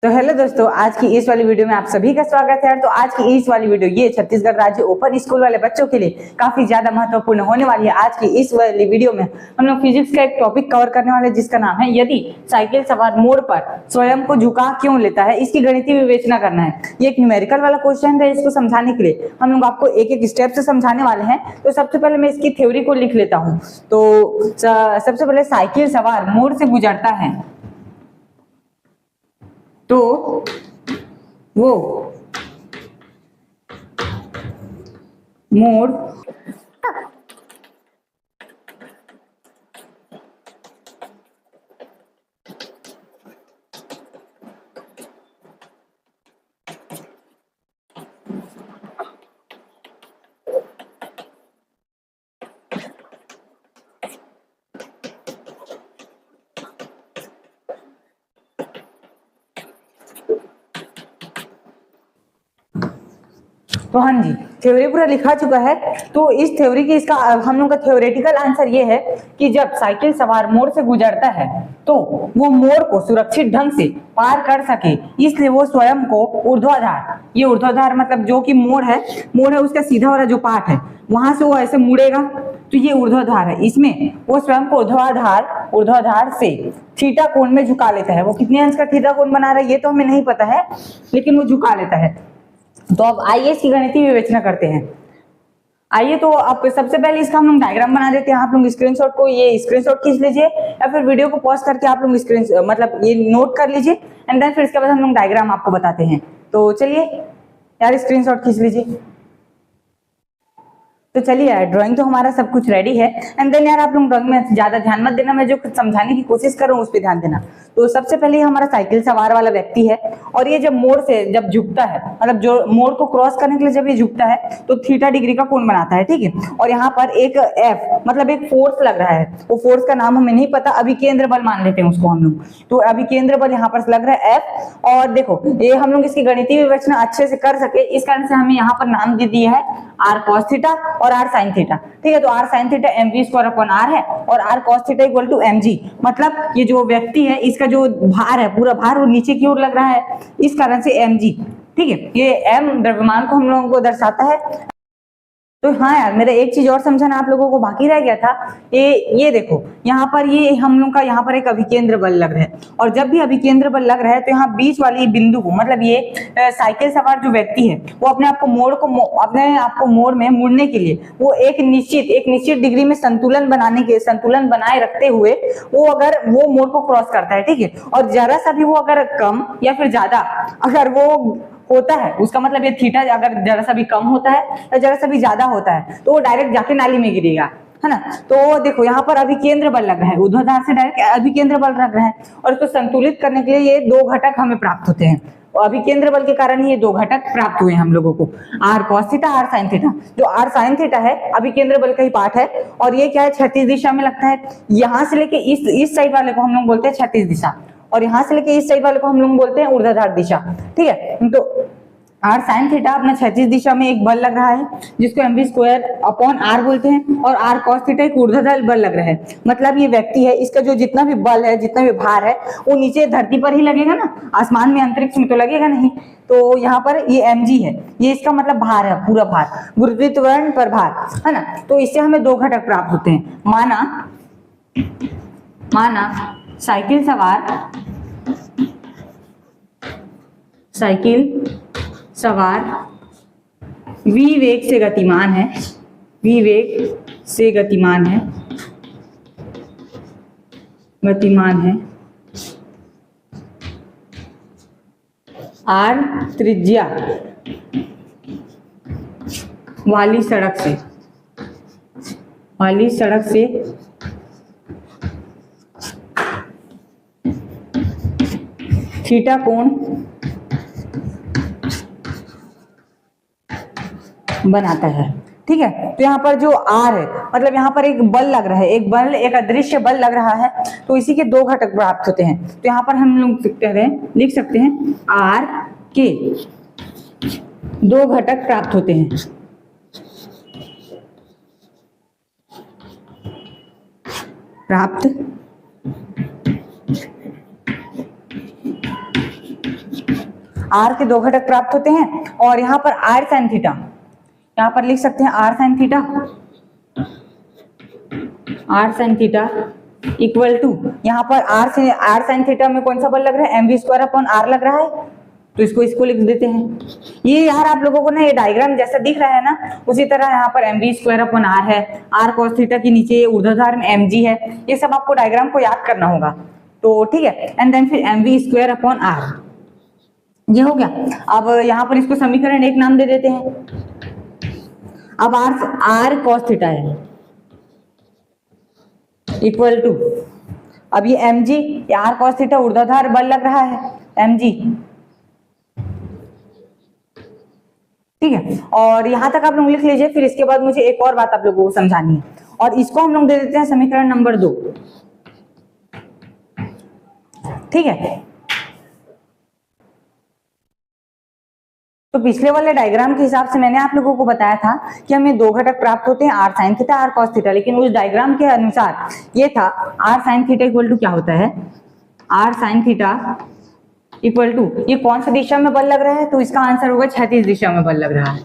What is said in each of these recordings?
तो हेलो दोस्तों, आज की इस वाली वीडियो में आप सभी का स्वागत है। तो आज की इस वाली वीडियो ये छत्तीसगढ़ राज्य ओपन स्कूल वाले बच्चों के लिए काफी ज्यादा महत्वपूर्ण होने वाली है। आज की इस वाली वीडियो में हम लोग फिजिक्स का एक टॉपिक कवर करने वाले जिसका नाम है यदि साइकिल सवार मोड़ पर स्वयं को झुका क्यों लेता है, इसकी गणितीय विवेचना करना है। ये एक न्यूमेरिकल वाला क्वेश्चन है। इसको समझाने के लिए हम लोग आपको एक एक स्टेप से समझाने वाले हैं। तो सबसे पहले मैं इसकी थ्योरी को लिख लेता हूँ। तो सबसे पहले साइकिल सवार मोड़ से गुजरता है तो वो मोड़ तो हाँ जी, थ्योरी पूरा लिखा चुका है। तो इस थ्योरी की इसका हम लोग का थ्योरेटिकल आंसर ये है कि जब साइकिल सवार मोड़ से गुजरता है तो वो मोड़ को सुरक्षित ढंग से पार कर सके, इसलिए वो स्वयं को ऊर्ध्वाधर, ये ऊर्ध्वाधर मतलब जो कि मोड़ है उसका सीधा वाला जो पार्ट है वहां से वो ऐसे मुड़ेगा तो ये ऊर्ध्वाधर है। इसमें वो स्वयं को ऊर्ध्वाधर से थीटा कोण में झुका लेता है। वो कितने अंश का थीटा कोण बना रहा है ये तो हमें नहीं पता है, लेकिन वो झुका लेता है। तो अब आइए इसकी गणितीय विवेचना करते हैं। आइए तो आप सबसे पहले इसका हम लोग डायग्राम बना देते हैं। आप लोग स्क्रीनशॉट को ये स्क्रीनशॉट खींच लीजिए या फिर वीडियो को पॉज करके आप लोग मतलब ये नोट कर लीजिए एंड देन फिर इसके बाद हम लोग डायग्राम आपको बताते हैं। तो चलिए यार स्क्रीनशॉट खींच लीजिए। तो चलिए यार, ड्राइंग तो हमारा सब कुछ रेडी है एंड देन यार आप लोग ड्राइंग में ज्यादा ध्यान मत देना, मैं जो कुछ समझाने की कोशिश कर रहा हूँ उस पर ध्यान देना। तो सबसे पहले हमारा साइकिल सवार वाला व्यक्ति है और ये जब मोड़ से जब झुकता है, मतलब जो मोड़ को क्रॉस करने के लिए जब ये झुकता है तो थीटा डिग्री का कोण बनाता है, ठीक है। और यहाँ पर एक एफ मतलब एक फोर्स लग रहा है, वो फोर्स का नाम हमें नहीं पता, अभी केंद्र बल मान लेते हैं उसको हम लोग। तो अभी केंद्र बल यहाँ पर लग रहा है एफ। और देखो ये हम लोग इसकी गणितीय विवेचना अच्छे से कर सके इस कारण से हमें यहाँ पर नाम दे दिया है आर कॉस थीटा और आर साइन थीटा, ठीक है। तो R sine theta M V square upon R है और R cos theta equal to M G, मतलब ये जो व्यक्ति है इसका जो भार है पूरा भार वो नीचे की ओर लग रहा है, इस कारण से एम जी, ठीक है। ये एम द्रव्यमान को हम लोगों को दर्शाता है। तो हाँ यार, मेरा एक चीज और समझाना आप लोगों को बाकी रह गया था। ये देखो यहाँ पर ये हम लोग का यहाँ पर एक अभिकेंद्र बल लग रहा है और जब भी अभिकेंद्र बल लग रहा है तो यहाँ बीच वाली बिंदु को मतलब ये साइकिल सवार जो व्यक्ति है वो अपने आप को मोड़ में मुड़ने के लिए वो एक निश्चित डिग्री में संतुलन बनाए रखते हुए वो अगर वो मोड़ को क्रॉस करता है, ठीक है। और जरा सा भी वो अगर कम या फिर ज्यादा अगर वो होता है, उसका मतलब ये थीटा अगर जरा सा भी कम होता है या जरा सा भी ज्यादा होता है तो वो डायरेक्ट जाके नाली में गिरेगा, है ना। तो देखो यहाँ पर अभिकेंद्र बल लग रहा है, ऊर्ध्वाधर से डायरेक्ट अभिकेंद्र बल लग रहा है और इसको संतुलित करने के लिए ये दो घटक हमें प्राप्त होते हैं और अभिकेंद्र बल के कारण ही ये दो घटक प्राप्त हुए हम लोगों को, R cos theta R sine theta. जो आर साइन थीटा है अभिकेंद्र बल का ही पार्ट है और ये क्या है क्षैतिज दिशा में लगता है। यहां से लेके इस साइड वाले को हम लोग बोलते हैं क्षैतिज दिशा और यहां से लेके इस साइड वाले को हम लोग बोलते हैं ऊर्ध्वाधर दिशा, ठीक है। तो आर साइन थीटा अपना क्षैतिज दिशा में एक बल लग रहा है जिसको M V square upon R बोलते हैं और आर कॉस थीटा एक ऊर्ध्वाधर बल लग रहा है, मतलब ये व्यक्ति है इसका जो जितना भी बल है जितना भी भार है वो नीचे धरती पर ही लगेगा ना, आसमान में अंतरिक्ष में तो लगेगा नहीं। तो यहाँ पर ये एम जी है, ये इसका मतलब भार है, पूरा भार, गुरुत्वाकर्षण पर भार, है ना। तो इससे हमें दो घटक प्राप्त होते हैं। माना साइकिल सवार v वेग से गतिमान है r त्रिज्या वाली सड़क से थीटा कोण बनाता है, ठीक है। तो यहाँ पर जो R है मतलब यहाँ पर एक बल लग रहा है, एक अदृश्य बल लग रहा है, तो इसी के दो घटक प्राप्त होते हैं। तो यहाँ पर हम लोग लिख सकते हैं R के दो घटक प्राप्त होते हैं। आर के 2 घटक प्राप्त होते हैं और यहाँ पर आर साइन थीटा, यहाँ पर लिख सकते हैं R sine theta, R sine theta equal to, यहाँ पर आर साइन थीटा में कौन सा बल लग रहा है, mv स्क्वायर अपॉन आर लग रहा है, तो इसको लिख देते हैं। ये यार आप लोगों को ना ये डायग्राम जैसा दिख रहा है ना, उसी तरह यहाँ पर mv स्क्वायर अपॉन आर है, आर cos थीटा के नीचे ऊर्ध्वाधर में mg है, ये सब आपको डायग्राम को याद करना होगा। तो ठीक है, एंड देन फिर mv स्क्वायर अपॉन आर, ये हो गया। अब यहाँ पर इसको समीकरण 1 नाम दे देते हैं। अब आर cos थीटा है इक्वल टू, अब ये mg, आर cos थीटा ऊर्ध्वाधर बल लग रहा है mg, ठीक है। और यहां तक आप लोग लिख लीजिए, फिर इसके बाद मुझे एक और बात आप लोगों को समझानी है, और इसको हम लोग दे देते हैं समीकरण नंबर 2, ठीक है। तो पिछले वाले डायग्राम के हिसाब से मैंने आप लोगों को बताया था कि हमें 2 घटक प्राप्त होते हैं, R sine theta, R cos theta, लेकिन उस डायग्राम के अनुसार ये था R sine theta equal to क्या होता है, R sine theta equal to, ये कौन सा दिशा में बल लग रहा है, तो इसका आंसर होगा क्षैतिज दिशा में बल लग रहा है।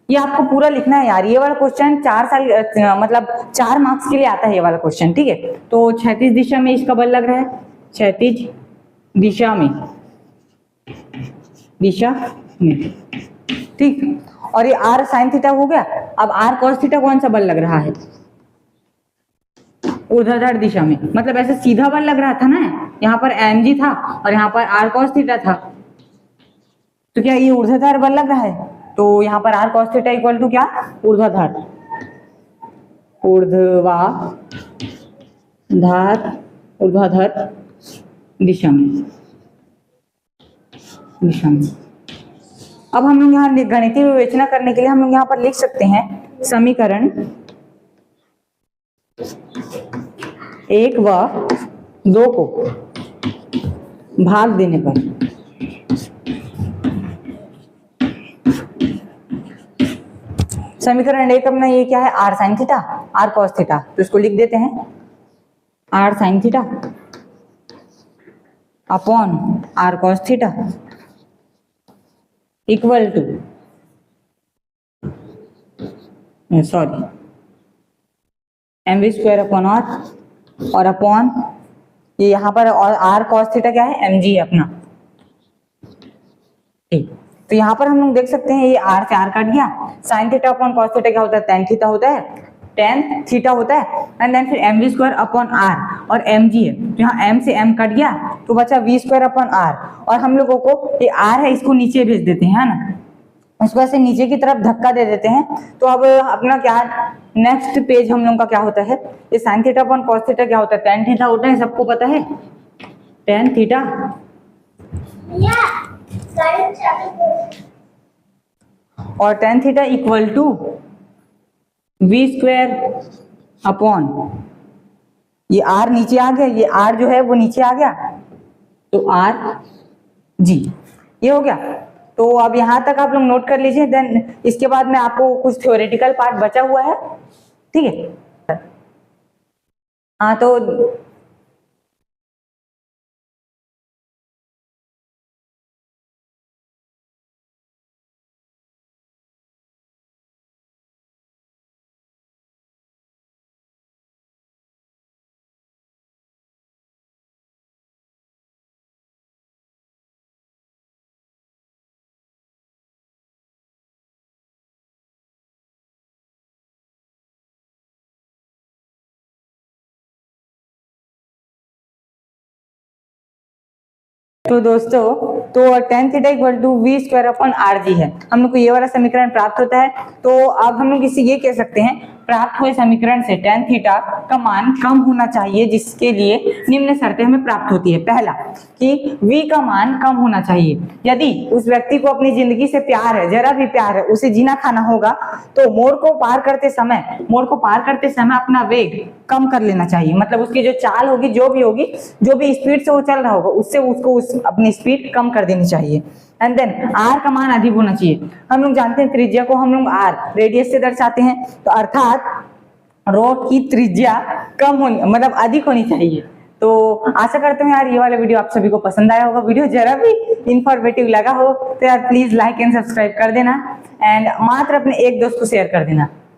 ये आपको पूरा लिखना है यार, ये वाला क्वेश्चन 4 साल मतलब 4 मार्क्स के लिए आता है ये वाला क्वेश्चन, ठीक है। तो क्षैतिज दिशा में इसका बल लग रहा है, क्षैतिज दिशा में, ठीक। और ये आर साइन थीटा हो गया। अब आर कॉस थीटा कौन सा बल लग रहा है, ऊर्ध्वाधर दिशा में, मतलब ऐसे सीधा बल लग रहा था ना, यहाँ पर mg था और यहाँ पर आर कॉस थीटा था, तो क्या ये ऊर्ध्वाधर बल लग रहा है, तो यहाँ पर R cos theta equal to क्या, ऊर्ध्वाधर दिशा में। अब हम लोग यहाँ गणितीय विवेचना करने के लिए हम लोग यहाँ पर लिख सकते हैं समीकरण 1 व 2 को भाग देने पर समीकरण 1 अपना ये क्या है, R sine theta, R cos theta, तो इसको लिख देते हैं R sine theta upon R cos theta equal to, sorry, mv square upon R, और अपॉन ये यहाँ पर और आर कॉस थीटा क्या है, mg है अपना, ठीक। तो यहाँ पर हम लोग देख सकते हैं ये आर से आर कट गया, sign theta upon cos theta क्या होता है, tan थीटा होता है, tan थीटा होता है, एंड देन फिर mv स्क्वायर अपॉन आर, और mg है, तो यहाँ m से m कट गया तो बचा v स्क्वायर अपॉन आर, और हम लोगों को ये r है इसको नीचे भेज देते हैं, है ना, उसको ऐसे नीचे की तरफ धक्का दे देते हैं। तो अब अपना क्या नेक्स्ट पेज हम लोग का क्या होता है, ये sign theta upon cos theta क्या होता है, tan थीटा होता है, सबको पता है tan थीटा, और tan theta equal to v square upon, ये r नीचे आ गया, ये r जो है वो नीचे आ गया, तो r g, ये हो गया। तो अब यहां तक आप लोग नोट कर लीजिए, देन इसके बाद में आपको कुछ थ्योरेटिकल पार्ट बचा हुआ है, ठीक है। हाँ, तो दोस्तों, तो tan theta equal to v square upon R G है, हम लोग को ये वाला समीकरण प्राप्त होता है। तो अब हम लोग इसे ये कह सकते हैं, प्राप्त हुए समीकरण से tan थीटा का मान कम होना चाहिए, जिसके लिए निम्न शर्तें हमें प्राप्त होती है। पहला कि v का मान कम होना चाहिए, यदि उस व्यक्ति को अपनी जिंदगी से प्यार है, जरा भी प्यार है, उसे जीना खाना होगा, तो मोड़ को पार करते समय अपना वेग कम कर लेना चाहिए, मतलब उसकी जो चाल होगी, जो भी स्पीड से वो चल रहा होगा, उससे उसको अपनी स्पीड कम कर देनी चाहिए। एंड देन आर का मान अधिक होना चाहिए। हम लोग जानते हैं त्रिज्या को हम लोग आर रेडियस से दर्शाते हैं, तो अर्थात रॉड की त्रिज्या कम होनी, मतलब अधिक होनी चाहिए। तो आशा करते हूँ यार ये वाला वीडियो आप सभी को पसंद आया होगा। वीडियो जरा भी इंफॉर्मेटिव लगा हो तो यार प्लीज लाइक एंड सब्सक्राइब कर देना एंड मात्र अपने एक दोस्त को शेयर कर देना।